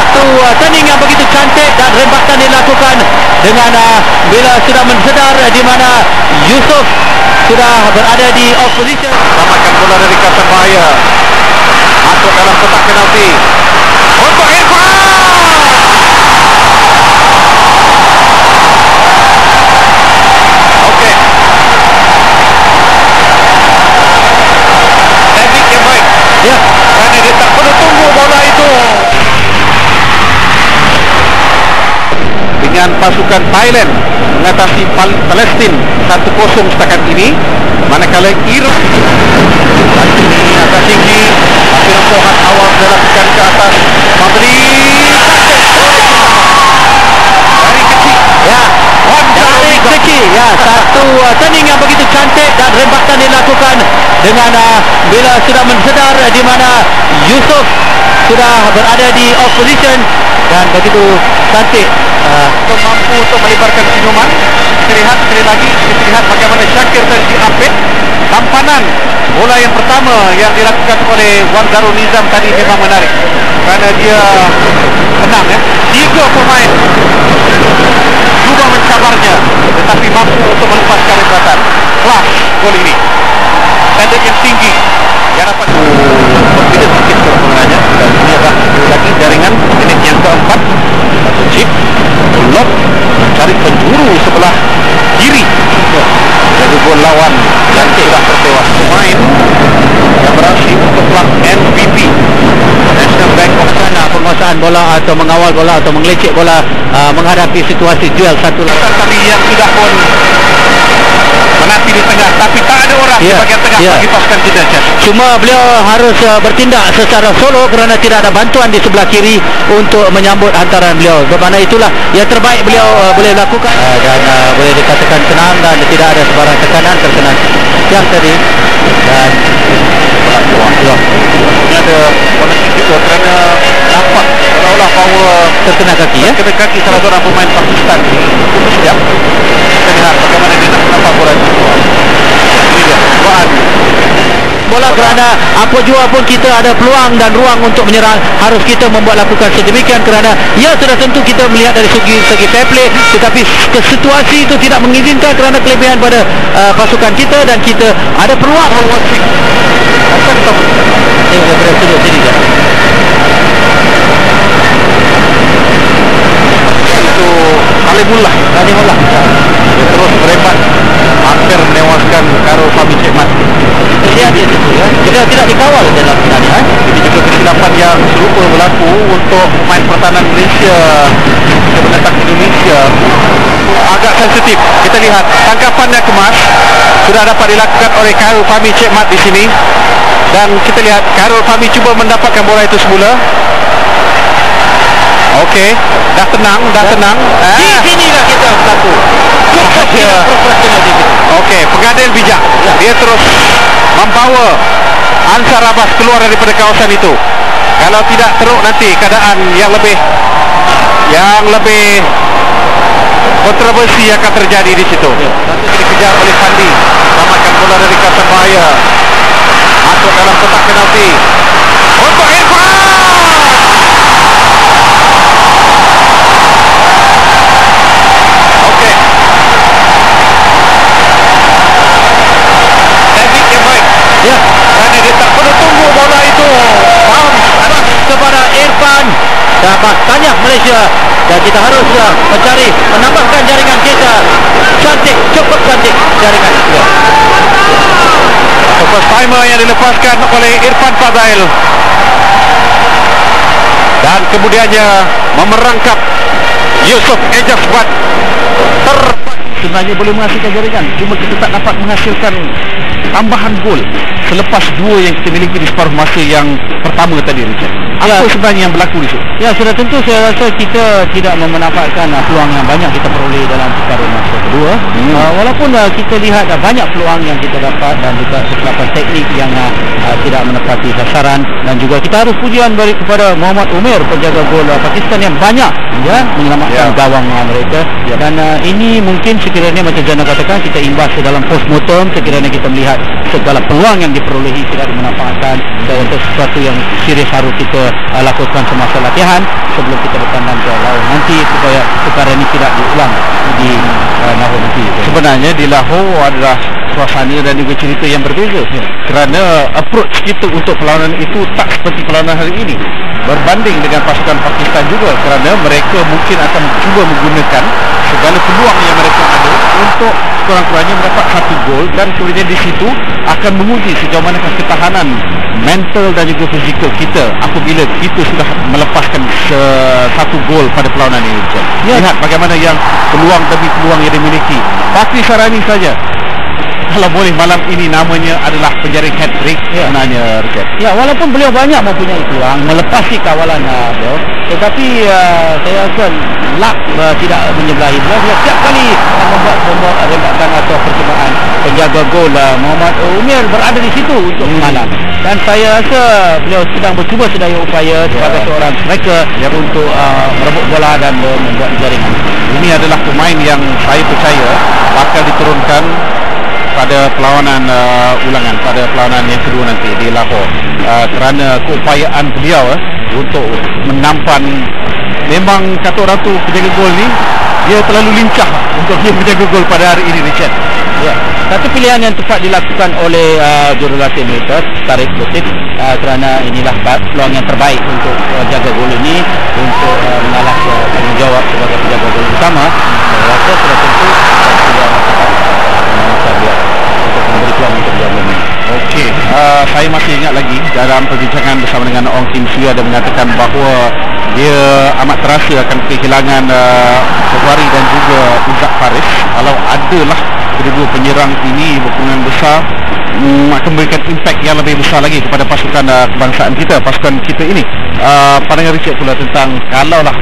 satu turning yang begitu cantik dan rembakan dilakukan dengan bila sudah mensedar di mana Yusof sudah berada di off position. Selamatkan bola dari kawasan bahaya, masuk dalam kotak penalti untuk Irfan. Okey, teknik yang baik Ya, kerana dia tak perlu tunggu bola itu. Dengan pasukan Thailand mengatasi Palestin 1-0 setakat ini, manakala Iraq ini agak tinggi, tapi rongsokan awal dilakukan ke atas, memberi dari kecil, ya, dari kecil, ya, satu turning yang begitu cantik dan rembakan dilakukan dengan bila sudah mensedar di mana Yusof sudah berada di off position dan begitu cantik. mampu untuk melebarkan senyuman. Kita lihat sekali lagi, kita lihat bagaimana Syakir tadi diapit. Tampanan bola yang pertama yang dilakukan oleh Wan Darul Nizam tadi memang menarik kerana dia tenang, ya. 3 pemain cuba mencabarnya tetapi mampu untuk melepaskan rebatan. Kelas gol ini, standard yang tinggi yang dapat berbeza sedikit sebenarnya. Dan ini adalah lagi jaringan minit yang keempat. Satu chip lock mencari penjuru sebelah kiri dari gol lawan yang sudah tertewas. Pemain yang berhasil untuk pelang MVP National Bank of China. Penguasaan bola atau mengawal bola atau mengelecek bola menghadapi situasi duel satu lawan. Tadi yang sudah pun menanti di tengah, tapi tak ada orang di bahagian tengah bagi pasukan kita. Cuma beliau harus bertindak secara solo kerana tidak ada bantuan di sebelah kiri untuk menyambut hantaran beliau. Bermakna itulah yang terbaik beliau boleh lakukan dan boleh dikatakan tenang dan tidak ada sebarang tekanan terkena yang tadi. Dan ini ada koneksi juga kerana nampak seolah-olah bahawa terkena kaki, ya. Terkena kaki salah seorang pemain Pakistan. Sekejap kita lihat bagaimana dia nak menampak bola itu. Ini dia cubaan bola kerana apa jua pun kita ada peluang dan ruang untuk menyerang, harus kita membuat lakukan sedemikian kerana ya sudah tentu kita melihat dari segi fair play, tetapi situasi itu tidak mengizinkan kerana kelebihan pada pasukan kita dan kita ada peluang. Asal kita Berada sudut sini je. itu Halimullah dia terus berebat hampir menewaskan Karul Fahmi Cekmat. Lihat dia situ, ya. Kita tidak dikawal dalam sebenarnya. Ini juga kesilapan yang serupa berlaku untuk pemain pertahanan Malaysia yang menentang Indonesia. Agak sensitif. Kita lihat tangkapannya kemas sudah dapat dilakukan oleh Karul Fahmi Cekmat di sini. Dan kita lihat Karul Fahmi cuba mendapatkan bola itu semula. Okey, dah tenang. Di sinilah kita berlaku. Okey, pengadil bijak. Dia terus membawa Ansar Abbas keluar daripada kawasan itu. Kalau tidak teruk nanti keadaan yang lebih kontroversi akan terjadi di situ. Nanti dikejar oleh Fandi. Selamatkan bola dari kawasan bahaya. Masuk dalam kotak penalti untuk Irfan. Okey, teknik yang baik, Ya, kerana dia tak perlu tunggu bola itu. Faham kepada Irfan. Dapat tanya Malaysia dan kita harus menambahkan jaringan kita. Cukup cantik jaringan kita. First timer yang dilepaskan oleh Irfan Fadail dan kemudiannya memerangkap Yusof Ejazbat. Sebenarnya boleh menghasilkan jaringan, cuma kita tak dapat menghasilkan tambahan gol selepas 2 yang kita miliki di separuh masa yang pertama tadi, Richard. Apa sebenarnya yang berlaku di situ? Ya, sudah tentu saya rasa kita tidak memanfaatkan peluang yang banyak kita peroleh dalam separuh masa kedua. Walaupun kita lihat banyak peluang yang kita dapat dan juga kesilapan teknik yang tidak menepati sasaran, dan juga kita harus pujian bagi kepada Muhammad Umair, penjaga gol Pakistan yang banyak menyelamatkan gawang mereka. Dan ini mungkin sekiranya macam Jana katakan, kita imbas dalam postmortem sekiranya kita melihat segala peluang yang diperolehi tidak dimanfaatkan, dan untuk sesuatu yang serius harus kita lakukan semasa latihan sebelum kita bertandang ke Lahore nanti, supaya perkara ini tidak diulang di Lahore nanti. Sebenarnya di Lahore adalah suasana dan juga cerita yang berbeza, kerana approach kita untuk perlawanan itu tak seperti perlawanan hari ini berbanding dengan pasukan Pakistan juga, kerana mereka mungkin akan cuba menggunakan segala peluang yang mereka ada untuk kurang-kurangnya mendapat satu gol, dan kemudian di situ akan menguji sejauh mana ketahanan mental dan juga fizikal kita apabila kita sudah melepaskan satu gol pada perlawanan ini. Lihat bagaimana yang peluang demi peluang yang dimiliki. Fakri Sarani saja, kalau boleh malam ini namanya adalah penjaring hat-trick sebenarnya, Richard. Ya, walaupun beliau banyak mempunyai peluang melepasi kawalan beliau, tetapi saya rasa luck tidak menyebelahi beliau. Setiap kali membuat rembakan atau percubaan, penjaga gol Muhammad Umair berada di situ untuk mengalah. Dan saya rasa beliau sedang bercuba sedaya upaya sebagai seorang striker untuk merebut bola dan membuat jaringan. Ini adalah pemain yang saya percaya bakal diturunkan pada perlawanan ulangan, pada perlawanan yang kedua nanti di Lahore, kerana keupayaan beliau untuk menampan, memang kata orang tu penjaga gol ni dia terlalu lincah untuk dia menjaga gol pada hari ini, Richard. Ya, satu pilihan yang tepat dilakukan oleh jurulatih mereka, Tariq Latif, kerana inilah peluang yang terbaik untuk jaga gol ini, untuk mengalah tanggungjawab sebagai penjaga gol utama. Saya rasa sudah tentu sudah untuk memberi peluang untuk jaga ini. Okey, saya masih ingat lagi dalam perbincangan bersama dengan Ong Kim Sui ada mengatakan bahawa dia amat terasa akan kehilangan Februari dan juga Izzat Faris. Kalau adalah kedua penyerang ini berpeluang besar, akan memberikan impak yang lebih besar lagi kepada pasukan kebangsaan kita, pasukan kita ini. Pandangan Richard pula tentang kalaulah